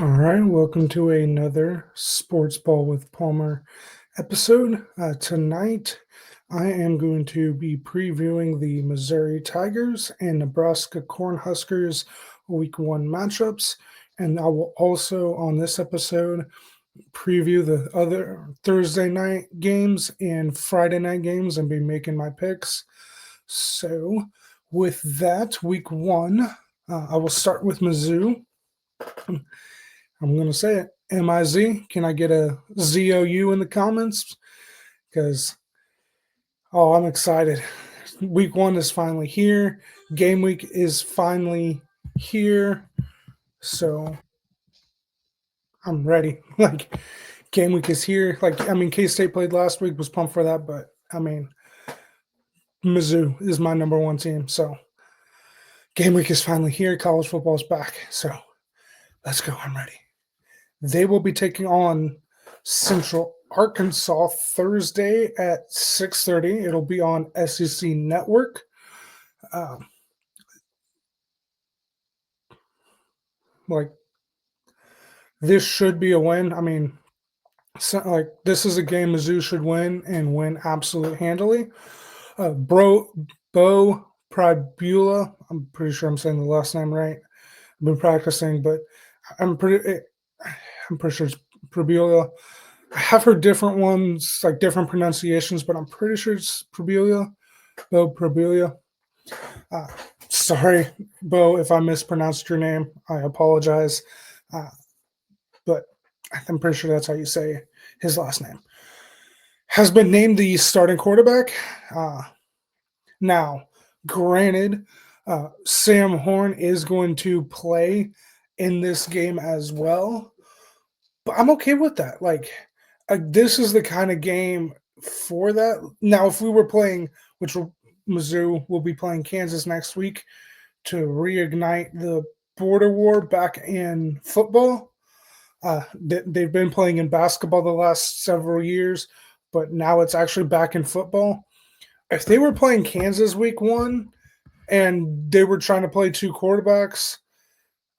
All right, welcome to another Sports Ball with Palmer episode. Tonight, I am going to be previewing the Missouri Tigers and Nebraska Cornhuskers Week 1 matchups. And I will also, on this episode, preview the other Thursday night games and Friday night games and be making my picks. So, with that, Week 1, I will start with Mizzou. I'm going to say it. MIZ. Can I get a ZOU in the comments? Because, I'm excited. Week 1 is finally here. Game week is finally here. So I'm ready. Game week is here. K State played last week, was pumped for that. But, Mizzou is my number one team. So game week is finally here. College football is back. So let's go. I'm ready. They will be taking on Central Arkansas Thursday at 6:30. It'll be on SEC Network. Um, like this should be a win. This is a game Mizzou should win and win absolute handily. Bo Pribula. I'm pretty sure I'm saying the last name right. I've been practicing, but I'm pretty. I'm pretty sure it's Pribula. I have heard different ones, like different pronunciations, but I'm pretty sure it's Probulia. Bo Probulia. Sorry, Bo, if I mispronounced your name. I apologize. But I'm pretty sure that's how you say his last name. Has been named the starting quarterback. Now, granted, Sam Horn is going to play in this game as well, but I'm okay with that. This is the kind of game for that. Now, if we were playing, Mizzou will be playing Kansas next week to reignite the border war back in football. They've been playing in basketball the last several years, but now it's actually back in football. If they were playing Kansas week 1 and they were trying to play two quarterbacks,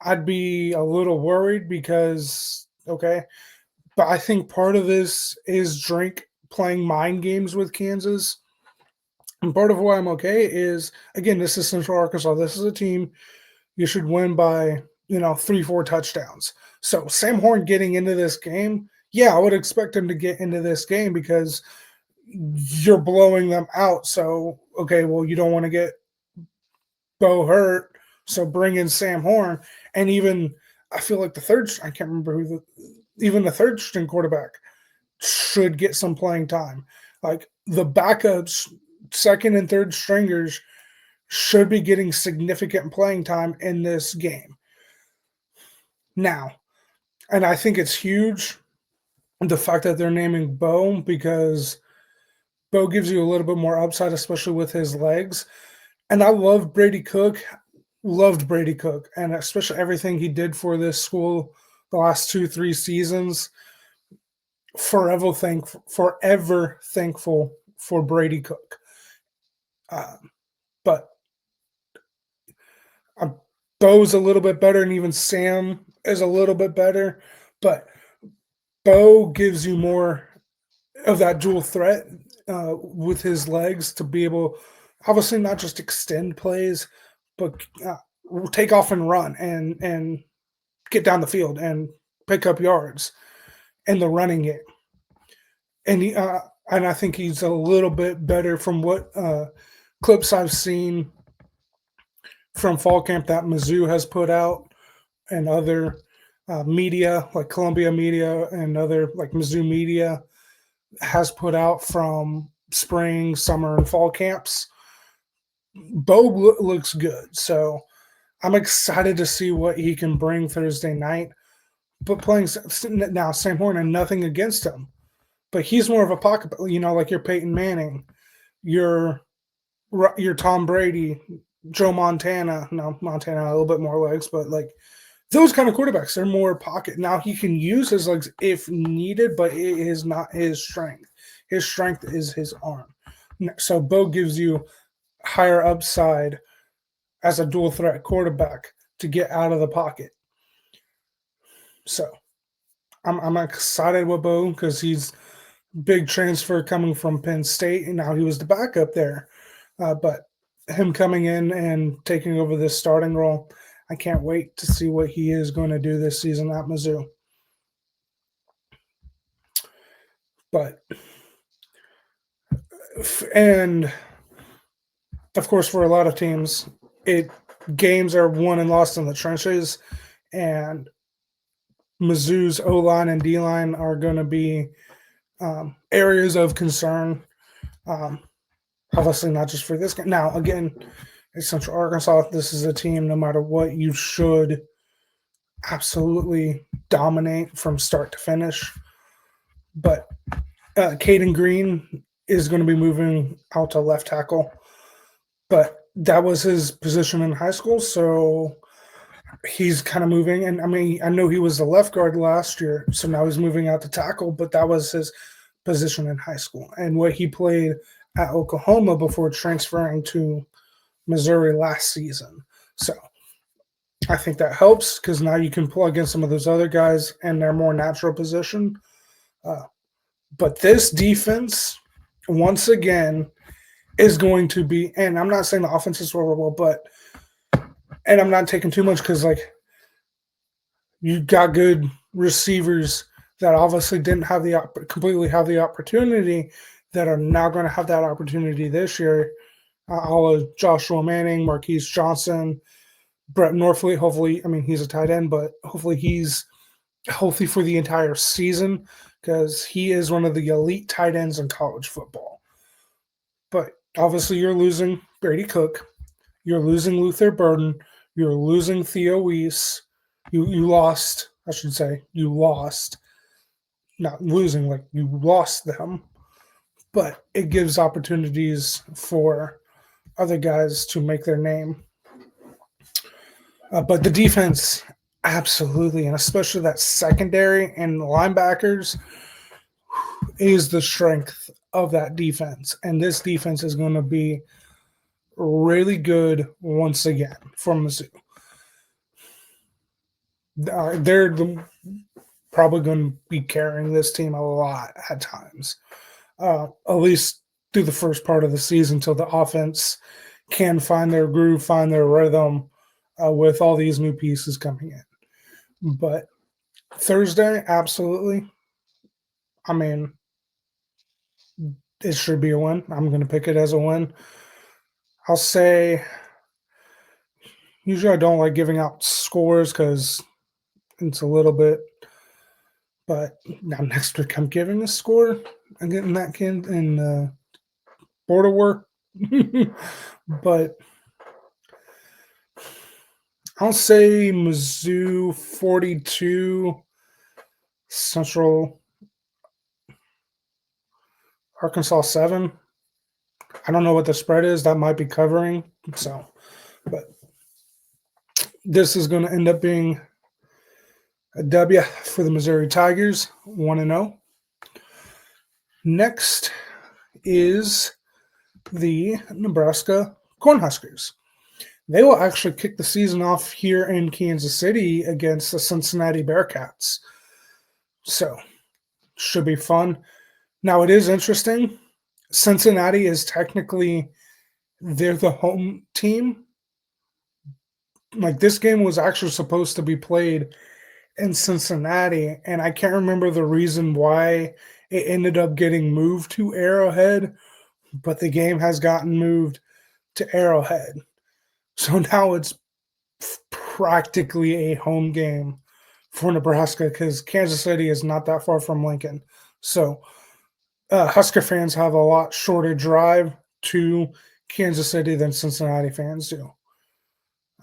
I'd be a little worried because, okay, but I think part of this is Drink playing mind games with Kansas. And part of why I'm okay is, again, this is Central Arkansas. This is a team you should win by, 3-4 touchdowns. So Sam Horn getting into this game, yeah, I would expect him to get into this game because you're blowing them out. So, okay, well, you don't want to get Bo hurt. So bring in Sam Horn. And even, I feel like I can't remember even the third string quarterback should get some playing time. Like the backups, second and third stringers should be getting significant playing time in this game. Now, and I think it's huge the fact that they're naming Bo because Bo gives you a little bit more upside, especially with his legs. And I loved Brady Cook, and especially everything he did for this school the last 2-3 seasons. Forever thankful for Brady Cook. But Bo's a little bit better, and even Sam is a little bit better. But Bo gives you more of that dual threat with his legs to be able, obviously, not just extend plays, but take off and run and get down the field and pick up yards in the running game. And I think he's a little bit better from what clips I've seen from fall camp that Mizzou has put out and other media, like Columbia media and other like Mizzou media has put out from spring, summer, and fall camps. Bo looks good. So I'm excited to see what he can bring Thursday night. But playing now, Sam Horn, and nothing against him, but he's more of a pocket, like your Peyton Manning, your Tom Brady, Joe Montana. No, Montana a little bit more legs, but like those kind of quarterbacks, they're more pocket. Now he can use his legs if needed, but it is not his strength. His strength is his arm. So Bo gives you higher upside as a dual threat quarterback to get out of the pocket. So I'm excited with Bo because he's big transfer coming from Penn State, and now he was the backup there. But him coming in and taking over this starting role, I can't wait to see what he is going to do this season at Mizzou. But and of course, for a lot of teams, it games are won and lost in the trenches, and Mizzou's O line and D line are going to be areas of concern. Um, Obviously, not just for this game. Now, again, in Central Arkansas, this is a team, no matter what, you should absolutely dominate from start to finish. But Caden Green is going to be moving out to left tackle. But that was his position in high school, so he's kind of moving. And I mean, I know he was the left guard last year, so now he's moving out to tackle, but that was his position in high school and what he played at Oklahoma before transferring to Missouri last season. So I think that helps because now you can plug in some of those other guys in their more natural position. But this defense, once again, is going to be, and I'm not saying the offense is horrible, but, and I'm not taking too much because, like, you got good receivers that obviously didn't have the completely have the opportunity that are now going to have that opportunity this year. All of Joshua Manning, Marquise Johnson, Brett Norfleet. Hopefully, I mean, he's a tight end, but hopefully he's healthy for the entire season because he is one of the elite tight ends in college football. But obviously, you're losing Brady Cook. You're losing Luther Burden. You're losing Theo Weiss. You lost, I should say, you lost. Not losing, like you lost them. But it gives opportunities for other guys to make their name. But the defense, absolutely, and especially that secondary and linebackers is the strength of that defense. And this defense is going to be really good once again for Mizzou. They're probably going to be carrying this team a lot at times, at least through the first part of the season until the offense can find their groove, find their rhythm with all these new pieces coming in. But Thursday, absolutely. I mean, it should be a win. I'm going to pick it as a win. I'll say, usually I don't like giving out scores because it's a little bit, but now next week I'm giving a score. I'm getting that kid in border work. But I'll say Mizzou 42, Central Arkansas 7. I don't know what the spread is. That might be covering. So, but this is going to end up being a W for the Missouri Tigers, 1-0. Next is the Nebraska Cornhuskers. They will actually kick the season off here in Kansas City against the Cincinnati Bearcats. So, should be fun. Now, it is interesting. Cincinnati is technically, they're the home team. Like, this game was actually supposed to be played in Cincinnati, and I can't remember the reason why it ended up getting moved to Arrowhead, but the game has gotten moved to Arrowhead. So now it's practically a home game for Nebraska because Kansas City is not that far from Lincoln. So Husker fans have a lot shorter drive to Kansas City than Cincinnati fans do.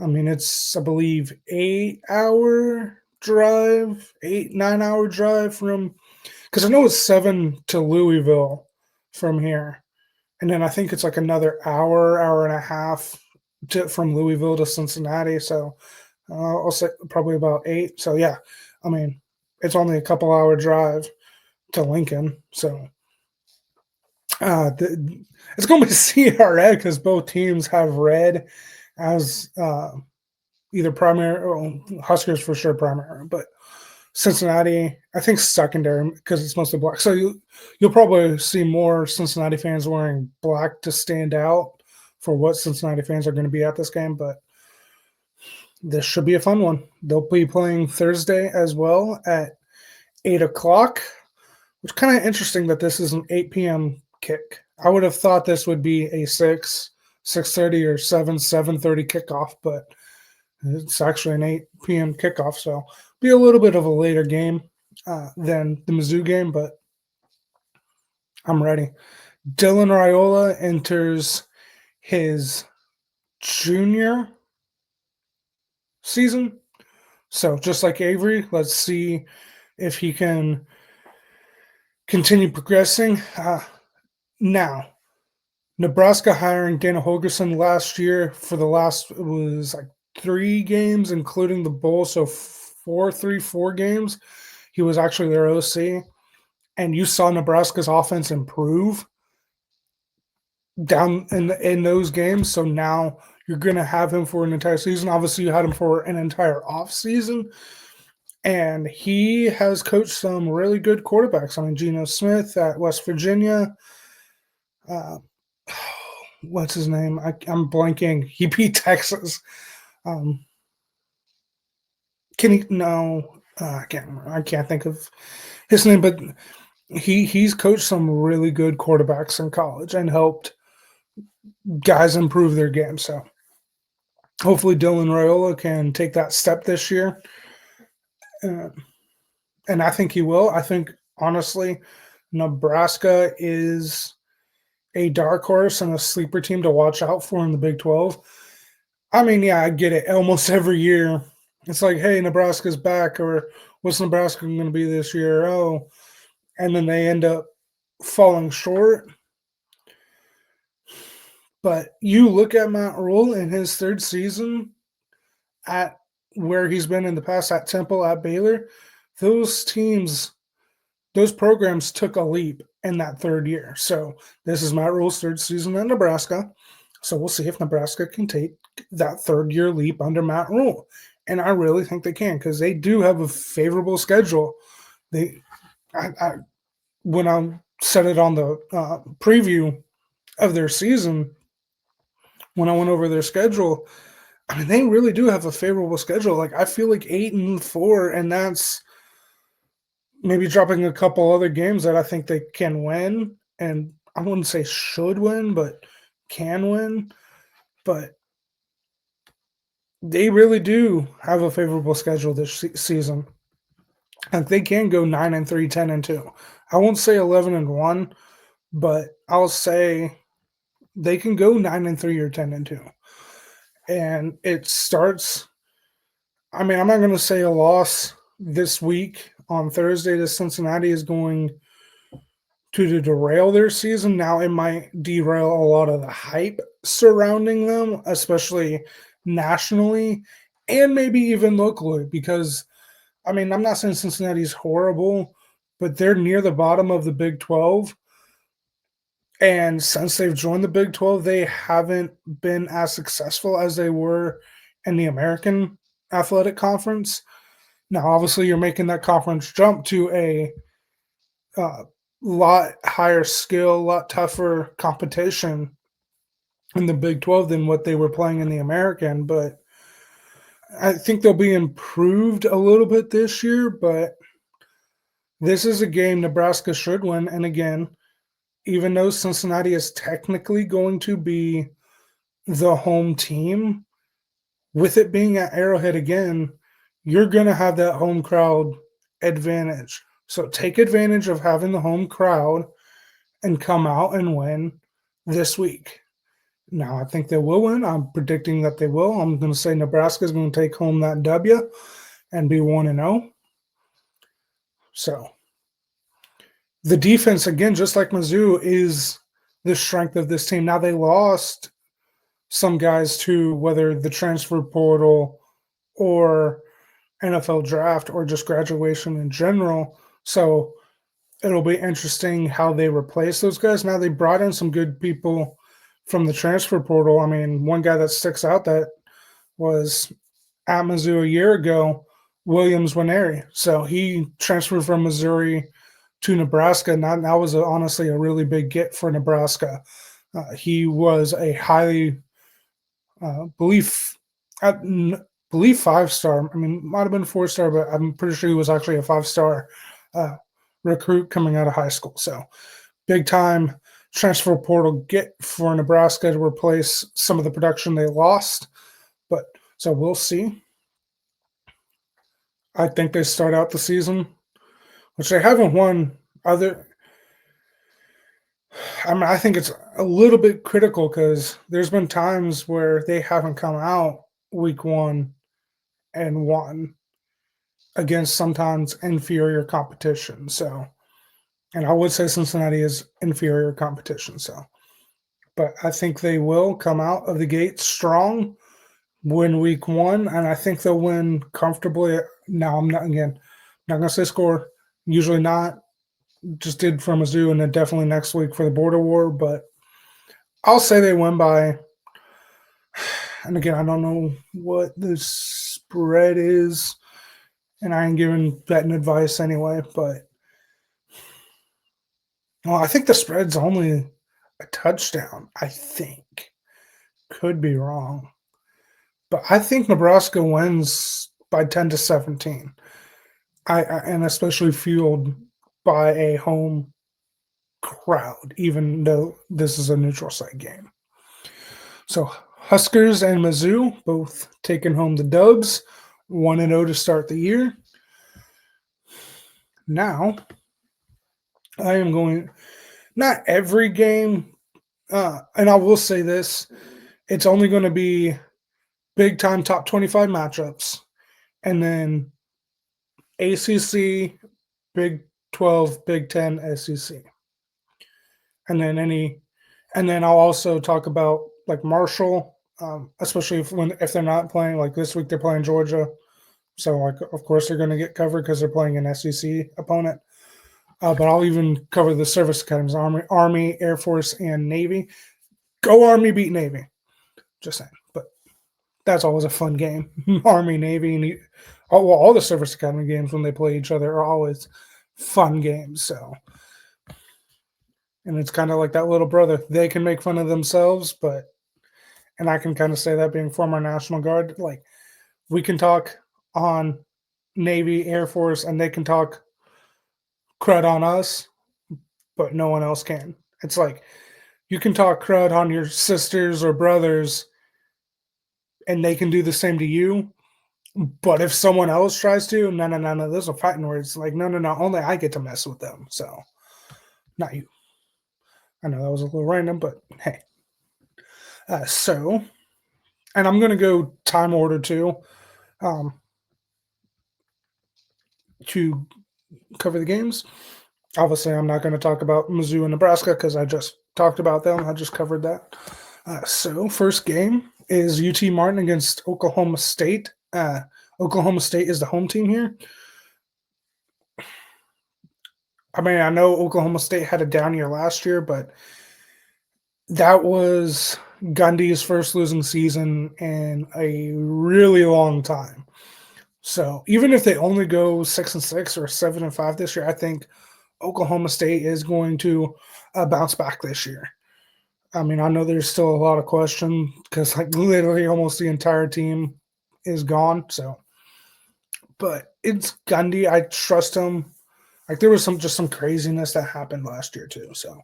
I mean, it's, I believe, 8-hour drive, 9-hour drive from, because I know it's 7 to Louisville from here. And then I think it's like another hour and a half from Louisville to Cincinnati. So I'll say probably about 8. So yeah, I mean, it's only a couple hour drive to Lincoln. So it's going to be CRA because both teams have red as either primary or Huskers for sure primary. But Cincinnati, I think secondary because it's mostly black. So you'll probably see more Cincinnati fans wearing black to stand out for what Cincinnati fans are going to be at this game. But this should be a fun one. They'll be playing Thursday as well at 8 o'clock, which kind of interesting that this is an 8 p.m. kick. I would have thought this would be a 6:30 or 7:30 kickoff, but it's actually an 8 p.m. kickoff, so be a little bit of a later game than the Mizzou game, but I'm ready. Dylan Raiola enters his junior season. So just like Avery, let's see if he can continue progressing. Now, Nebraska hiring Dana Holgerson last year for the last, it was like 3 games, including the bowl. So 4 games. He was actually their OC. And you saw Nebraska's offense improve down in those games. So now you're going to have him for an entire season. Obviously, you had him for an entire off season. And he has coached some really good quarterbacks. I mean, Geno Smith at West Virginia. What's his name? I'm blanking. He beat Texas. Can he? No, I can't remember. I can't think of his name, but he's coached some really good quarterbacks in college and helped guys improve their game. So hopefully Dylan Raiola can take that step this year. And I think he will. I think, honestly, Nebraska is a dark horse and a sleeper team to watch out for in the Big 12. I mean, yeah, I get it. Almost every year, it's like, hey, Nebraska's back, or what's Nebraska going to be this year? Oh, and then they end up falling short. But you look at Matt Rule in his 3rd season at where he's been in the past, at Temple, at Baylor, those teams, those programs took a leap in that 3rd year. So this is Matt Rule's 3rd season at Nebraska. So we'll see if Nebraska can take that 3rd year leap under Matt Rule. And I really think they can, because they do have a favorable schedule. When I said it on the preview of their season, when I went over their schedule, I mean, they really do have a favorable schedule. Like, I feel like 8-4, and that's maybe dropping a couple other games that I think they can win. And I wouldn't say should win, but can win. But they really do have a favorable schedule this season. Like, they can go 9-3, 10-2. I won't say 11-1, but I'll say they can go 9-3 or 10-2. And it starts, I mean, I'm not going to say a loss this week on Thursday to Cincinnati is going to derail their season. Now, it might derail a lot of the hype surrounding them, especially nationally and maybe even locally, because, I mean, I'm not saying Cincinnati's horrible, but they're near the bottom of the Big 12. And since they've joined the Big 12, they haven't been as successful as they were in the American Athletic Conference. Now, obviously, you're making that conference jump to a lot higher skill, a lot tougher competition in the Big 12 than what they were playing in the American. But I think they'll be improved a little bit this year. But this is a game Nebraska should win. And again, even though Cincinnati is technically going to be the home team, with it being at Arrowhead again, you're going to have that home crowd advantage. So take advantage of having the home crowd and come out and win this week. Now, I think they will win. I'm predicting that they will. I'm going to say Nebraska is going to take home that W and be 1-0. So the defense, again, just like Mizzou, is the strength of this team. Now, they lost some guys to whether the transfer portal or NFL draft or just graduation in general. So it'll be interesting how they replace those guys. Now, they brought in some good people from the transfer portal. I mean, one guy that sticks out that was at Mizzou a year ago Williams Winery. So he transferred from Missouri to Nebraska, and that was honestly a really big get for Nebraska. He was a highly belief, I believe 5 star. I mean, might have been 4 star, but I'm pretty sure he was actually a 5 star uh, recruit coming out of high school. So big time transfer portal get for Nebraska to replace some of the production they lost. But so we'll see. I think they start out the season, which they haven't won other. I mean, I think it's a little bit critical because there's been times where they haven't come out week one and won against sometimes inferior competition. So, and I would say Cincinnati is inferior competition. So, but I think they will come out of the gate strong, win week one, and I think they'll win comfortably. Now, I'm not again, not gonna say score. Usually not. Just did from a zoo, and then definitely next week for the border war. But I'll say they win by. And again, I don't know what the spread is, and I ain't giving betting advice anyway. But well, I think the spread's only a touchdown. I think could be wrong, but I think Nebraska wins by 10-17. And especially fueled by a home crowd, even though this is a neutral site game. So Huskers and Mizzou both taking home the dubs, 1-0 to start the year. Now, I am going, not every game, and I will say this, it's only going to be big time top 25 matchups, and then ACC, Big 12, Big 10, SEC. And then I'll also talk about like Marshall, especially if they're not playing, like this week they're playing Georgia. So, like, of course, they're going to get covered because they're playing an SEC opponent. But I'll even cover the service academies: Army, Air Force, and Navy. Go Army, beat Navy. Just saying. But that's always a fun game. Army, Navy, and all the service academy games when they play each other are always fun games. So, and it's kind of like that little brother. They can make fun of themselves, and I can kind of say that being former National Guard, like we can talk on Navy, Air Force, and they can talk crud on us, but no one else can. It's like you can talk crud on your sisters or brothers, and they can do the same to you. But if someone else tries to, no, no, no, no, there's a fighting where it's like, no, no, no, only I get to mess with them. So, not you. I know that was a little random, but hey. And I'm going to go time order too um, to cover the games. Obviously, I'm not going to talk about Mizzou and Nebraska because I just talked about them. I just covered that. So, first game is UT Martin against Oklahoma State. Oklahoma State is the home team here. I mean, I know Oklahoma State had a down year last year, but that was Gundy's first losing season in a really long time. So even if they only go 6-6 or 7-5 this year, I think Oklahoma State is going to bounce back this year. I mean, I know there's still a lot of question because like literally almost the entire team is gone. So, but it's Gundy. I trust him. Like there was some craziness that happened last year too. So,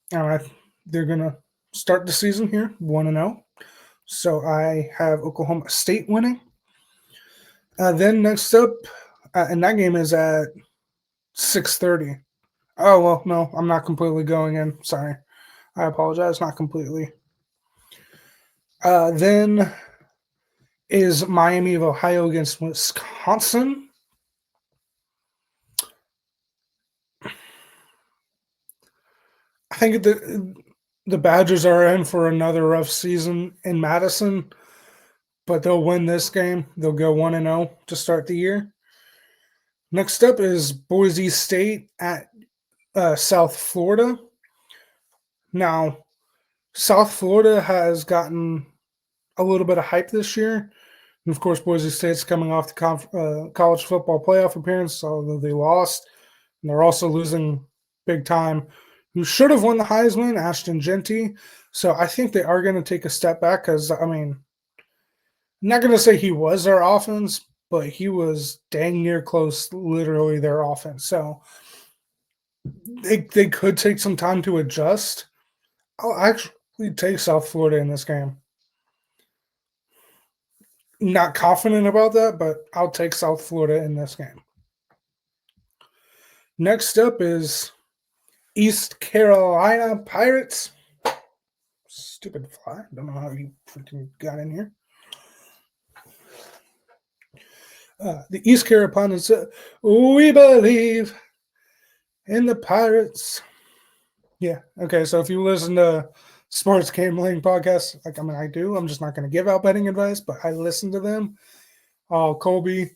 they're gonna start the season here 1-0. So I have Oklahoma State winning. Then next up, and that game is at 6:30. Oh well, no, I'm not completely going in. Sorry, I apologize. Not completely. Then is Miami of Ohio against Wisconsin. I think the Badgers are in for another rough season in Madison, but they'll win this game. They'll go 1-0 to start the year. Next up is Boise State at South Florida. Now, South Florida has gotten a little bit of hype this year And of course, Boise State's coming off the college football playoff appearance, although they lost. And they're also losing big time. Who should have won the Heisman, Ashton Genty. So I think they are going to take a step back because, I mean, I'm not going to say he was their offense, but he was dang near close, literally their offense. So they could take some time to adjust. I'll actually take South Florida in this game. Not confident about that, but I'll take South Florida in this game. Next up is East Carolina Pirates. Stupid fly. Don't know how you freaking got in here. The East Carolina, we believe in the Pirates. Yeah. Okay. So if you listen to sports gambling podcasts, like I mean, I do. I'm just not going to give out betting advice, but I listen to them. Oh, Colby.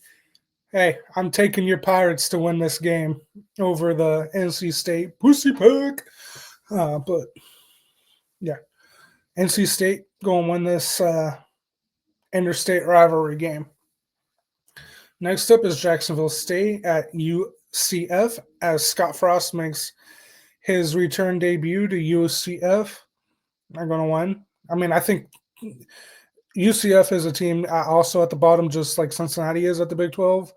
Hey, I'm taking your Pirates to win this game over the NC State Pussy Pack. But yeah, NC State going to win this interstate rivalry game. Next up is Jacksonville State at UCF as Scott Frost makes his return debut to UCF. They're going to win. I mean, I think UCF is a team also at the bottom, just like Cincinnati is at the Big 12.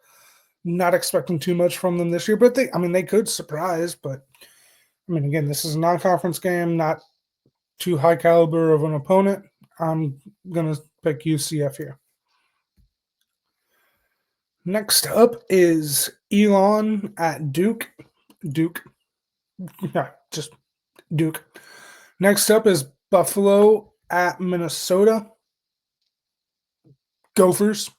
Not expecting too much from them this year, but they could surprise. But I mean, again, this is a non-conference game, not too high caliber of an opponent. I'm going to pick UCF here. Next up is Elon at Duke. Yeah, just Duke. Next up is Buffalo at Minnesota. Gophers.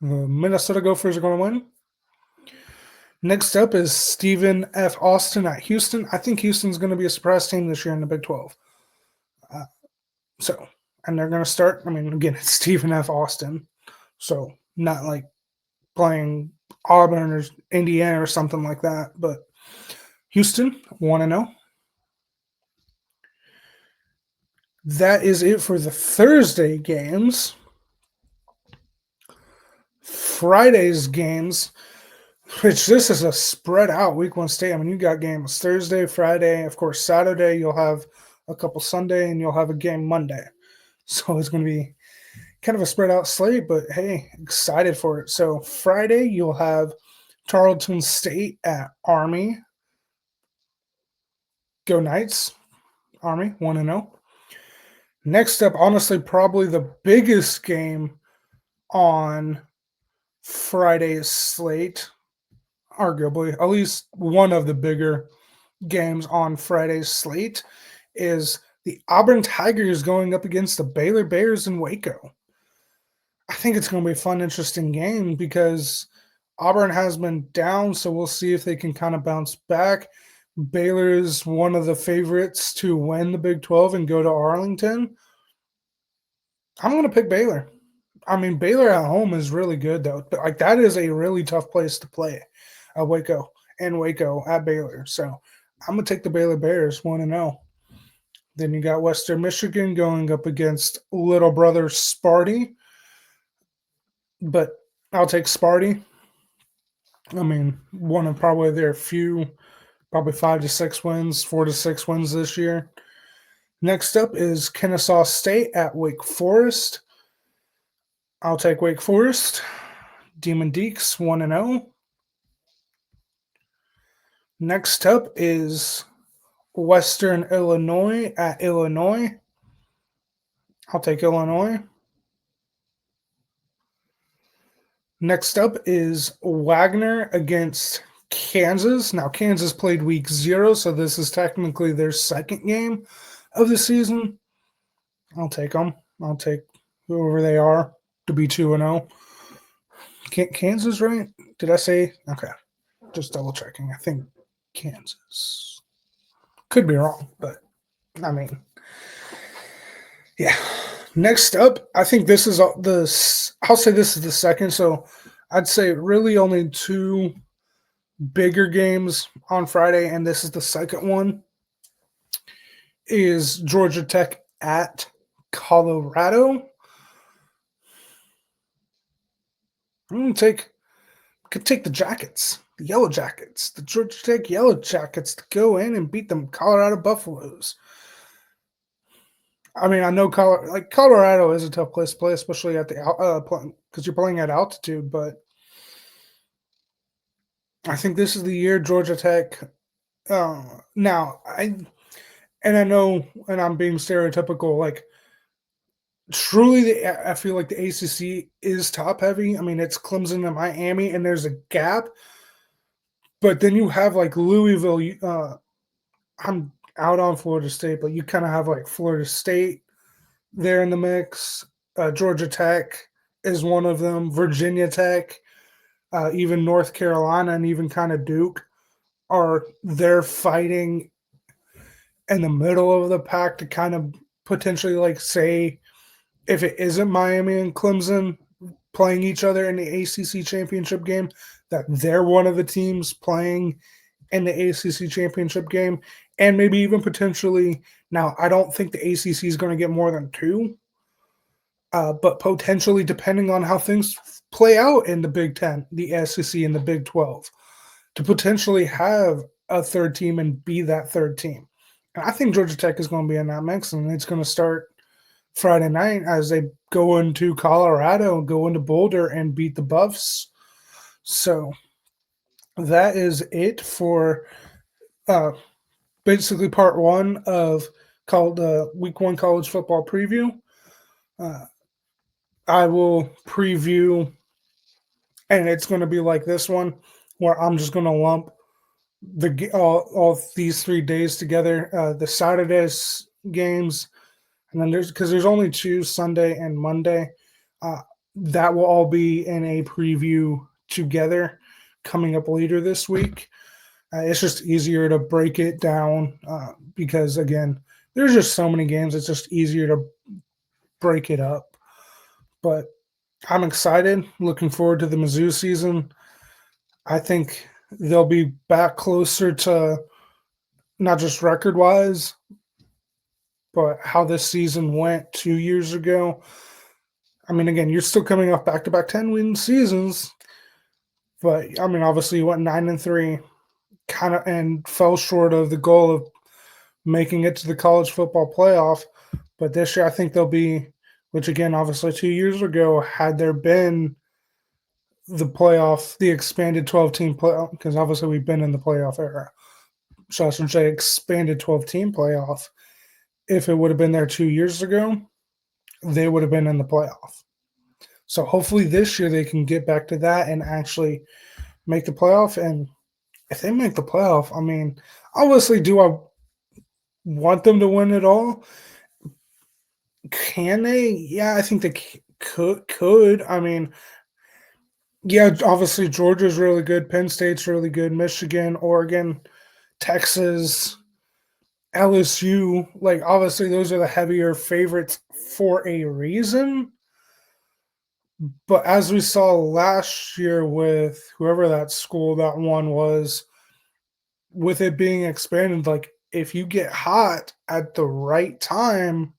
The Minnesota Gophers are going to win. Next up is Stephen F. Austin at Houston. I think Houston's going to be a surprise team this year in the Big 12. And they're going to start, I mean, again, it's Stephen F. Austin. So not like playing Auburn or Indiana or something like that. But Houston, 1-0. That is it for the Thursday games. Friday's games, which this is a spread out week one state. I mean, you got games Thursday, Friday, of course, Saturday. You'll have a couple Sunday, and you'll have a game Monday. So it's going to be kind of a spread out slate, but hey, excited for it. So Friday, you'll have Tarleton State at Army. Go Knights. Army, 1-0. Next up, honestly, probably the biggest game on Friday's slate, arguably, at least one of the bigger games on Friday's slate, is the Auburn Tigers going up against the Baylor Bears in Waco. I think it's going to be a fun, interesting game because Auburn has been down, so we'll see if they can kind of bounce back. Baylor is one of the favorites to win the Big 12 and go to Arlington. I'm going to pick Baylor. I mean, Baylor at home is really good, though. But like that is a really tough place to play at Waco at Baylor. So I'm going to take the Baylor Bears 1-0. Then you got Western Michigan going up against little brother Sparty. But I'll take Sparty. I mean, one of probably their few, probably 5 to 6 wins, 4 to 6 wins this year. Next up is Kennesaw State at Wake Forest. I'll take Wake Forest. Demon Deeks, 1-0. Next up is Western Illinois at Illinois. I'll take Illinois. Next up is Wagner against Kansas. Now, Kansas played week 0, so this is technically their second game of the season. I'll take them. I'll take whoever they are to be 2-0. Kansas, right? Did I say? Okay. Just double checking. I think Kansas. Could be wrong, but I mean, yeah. Next up, I think this is I'll say this is the second. So I'd say really only 2 bigger games on Friday, and this is the second one. Is Georgia Tech at Colorado. I'm gonna could take the Jackets, the Yellow Jackets, the Georgia Tech Yellow Jackets to go in and beat them Colorado Buffaloes. I mean, I know Colorado is a tough place to play, especially at the because you're playing at altitude. But I think this is the year Georgia Tech. Now I know, and I'm being stereotypical. Like truly, I feel like the ACC is top heavy. I mean, it's Clemson and Miami, and there's a gap. But then you have like Louisville. I'm out on Florida State, but you kind of have like Florida State there in the mix. Georgia Tech is one of them. Virginia Tech, even North Carolina, and even kind of Duke are they're fighting in the middle of the pack to kind of potentially like say if it isn't Miami and Clemson playing each other in the ACC championship game, that they're one of the teams playing in the ACC championship game, and maybe even potentially. Now, I don't think the ACC is going to get more than two, but potentially, depending on how things play out in the Big Ten, the SEC, and the Big 12, to potentially have a third team and be that third team. And I think Georgia Tech is going to be in that mix, and it's going to start Friday night as they go into Colorado and go into Boulder and beat the Buffs. So that is it for uh, basically part one of called Week One College Football Preview. Uh, I will preview, and it's going to be like this one, where I'm just going to lump all these 3 days together. The Saturday's games, and then there's only two, Sunday and Monday. Uh, that will all be in a preview together coming up later this week. It's just easier to break it down because again, there's just so many games. It's just easier to break it up. But I'm excited. Looking forward to the Mizzou season. I think they'll be back closer to not just record wise, but how this season went 2 years ago. I mean, again, you're still coming off back to back 10-win seasons, but I mean, obviously you went 9-3, kind of, and fell short of the goal of making it to the college football playoff. But this year, I think they'll be, which again, obviously 2 years ago, had there been the playoff, the expanded 12-team playoff, because obviously we've been in the playoff era. So I should say expanded 12-team playoff. If it would have been there 2 years ago, they would have been in the playoff. So hopefully this year they can get back to that and actually make the playoff. And if they make the playoff, I mean, obviously, do I want them to win it all? Can they? Yeah, I think they could. I mean, yeah, obviously Georgia's really good, Penn State's really good, Michigan, Oregon, Texas, LSU. Like obviously those are the heavier favorites for a reason. But as we saw last year with whoever that school that one was, with it being expanded, like if you get hot at the right time,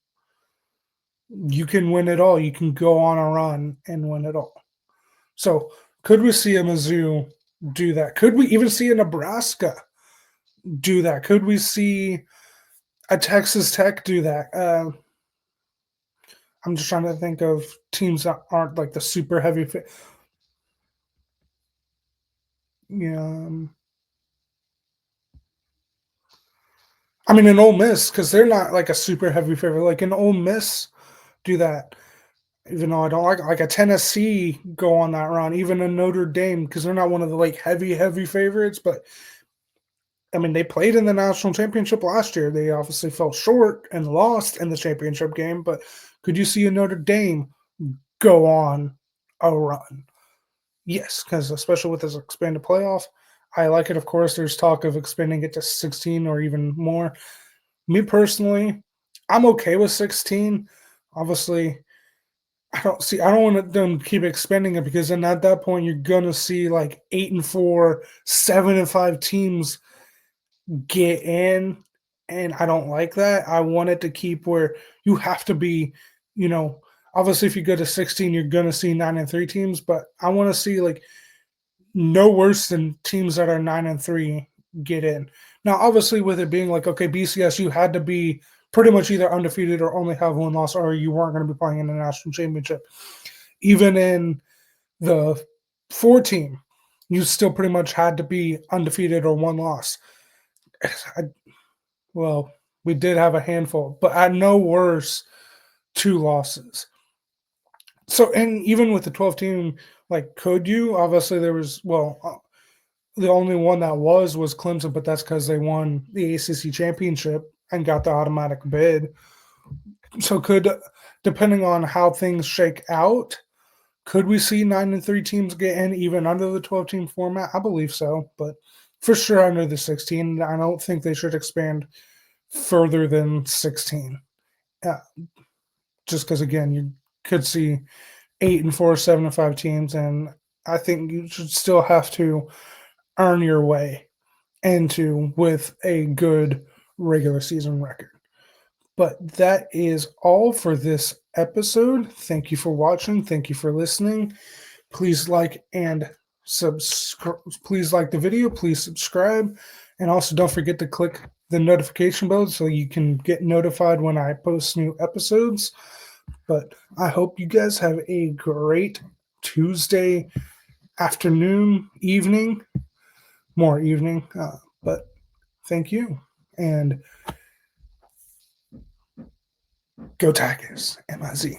you can win it all. You can go on a run and win it all. So could we see a Mizzou do that? Could we even see a Nebraska do that? Could we see a Texas Tech do that? I'm just trying to think of teams that aren't like the super heavy. Yeah, I mean, an Ole Miss because they're not like a super heavy favorite. Like an Ole Miss do that. Even though I don't like a Tennessee go on that run, even a Notre Dame because they're not one of the like heavy favorites. But I mean, they played in the national championship last year. They obviously fell short and lost in the championship game. But could you see a Notre Dame go on a run? Yes, because especially with this expanded playoff, I like it. Of course, there's talk of expanding it to 16 or even more. Me personally, I'm okay with 16. Obviously, I don't want them to keep expanding it because then at that point you're gonna see like 8-4, 7-5 teams get in, and I don't like that. I want it to keep where you have to be, you know, Obviously, if you go to 16, you're going to see 9-3 teams, but I want to see like no worse than teams that are 9-3 get in. Now, obviously, with it being like, okay, BCS, you had to be pretty much either undefeated or only have one loss, or you weren't going to be playing in the national championship. Even in the 4 team, you still pretty much had to be undefeated or one loss. I, well, we did have a handful, but at no worse 2 losses. So, and even with the 12 team, like, could you? Obviously, there was, the only one that was Clemson, but that's because they won the ACC championship and got the automatic bid. So, depending on how things shake out, could we see 9-3 teams get in even under the 12-team format? I believe so, but for sure under the 16. I don't think they should expand further than 16. Uh, just because, again, you could see 8-4, 7-5 teams, and I think you should still have to earn your way into with a good regular season record. But that is all for this episode. Thank you for watching. Thank you for listening. Please like and subscribe. Please like the video. Please subscribe. And also don't forget to click the notification bell so you can get notified when I post new episodes. But I hope you guys have a great Tuesday afternoon, evening, more evening. But thank you. And go Tigers, MIZ.